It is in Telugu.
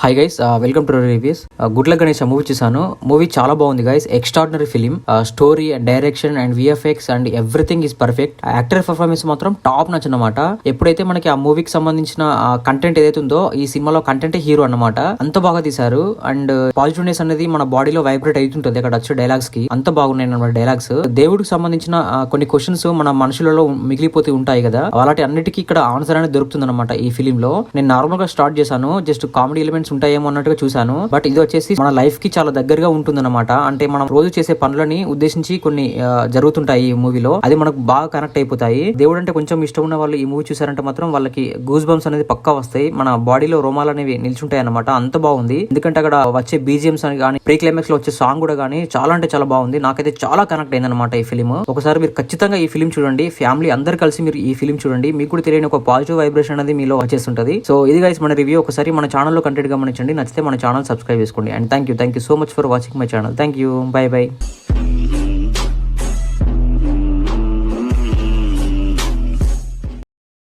Hi guys, welcome two reviews. Good luck Ganesh movie చూసాను. మూవీ చాలా బాగుంది guys. Extraordinary film. Story and direction and VFX and everything is perfect. Actor performance మాత్రం టాప్ నచ్చనమాట. ఎప్పుడైతే మనకి ఆ మూవీకి సంబంధించిన కంటెంట్ ఏదైతే ఉందో ఈ సినిమాలో కంటెంట్ హీరో అన్నమాట. అంత బాగా తీశారు. అండ్ పాజిటివ్నెస్ అనేది మన బాడీలో వైబ్రేట్ అవుతుంటది అక్కడ వచ్చే డైలాగ్స్ కి. అంత బాగున్నాయి అన్నమాట డైలాగ్స్. దేవుడికి సంబంధించిన కొన్ని క్వశ్చన్స్ మన మనుషులలో మిగిలిపోతూ ఉంటాయి కదా, అలాంటి అన్నిటికీ ఇక్కడ ఆన్సర్ అనేది దొరుకుతుంది అనమాట ఈ ఫిలిం లో. నేను నార్మల్ గా స్టార్ట్ చేశాను, జస్ట్ కామెడీ ఎలిమెంట్స్ ఉంటాయేమో అన్నట్టుగా చూసాను. బట్ ఇది వచ్చేసి మన లైఫ్ కి చాలా దగ్గరగా ఉంటుందన్నమాట. అంటే మనం రోజు చేసే పనులని ఉద్దేశించి కొన్ని జరుగుతుంటాయి ఈ మూవీలో. అది మనకు బాగా కనెక్ట్ అయిపోతాయి. దేవుడు అంటే కొంచెం ఇష్టం ఉన్న వాళ్ళు ఈ మూవీ చూసారంటే మాత్రం వాళ్ళకి గూస్ బంప్స్ అనేది పక్కా వస్తాయి. మన బాడీలో రోమాలు అనేవి నిల్చుంటాయి అనమాట. అంత బాగుంది. ఎందుకంటే అక్కడ వచ్చే బీజిఎంస్ అని కానీ, ప్రీ క్లైమాక్స్ లో వచ్చే సాంగ్ కూడా కానీ చాలా అంటే చాలా బాగుంది. నాకైతే చాలా కనెక్ట్ అయింది అనమాట ఈ ఫిలిం. ఒకసారి మీరు ఖచ్చితంగా ఈ ఫిలిం చూడండి. ఫ్యామిలీ అందరు కలిసి మీరు ఈ ఫిలిం చూడండి. మీకు కూడా తెలియని ఒక పాజిటివ్ వైబ్రేషన్ అనేది మీలో వచ్చేస్తుంటది. సో ఇది గైస్ మన రివ్యూ. ఒకసారి మన ఛానల్లో కంటెంట్ గమనించండి. నచ్చితే మన ఛానల్ సబ్స్క్రైబ్ చేసుకోండి. And thank you so much for watching my channel. Thank you. By by.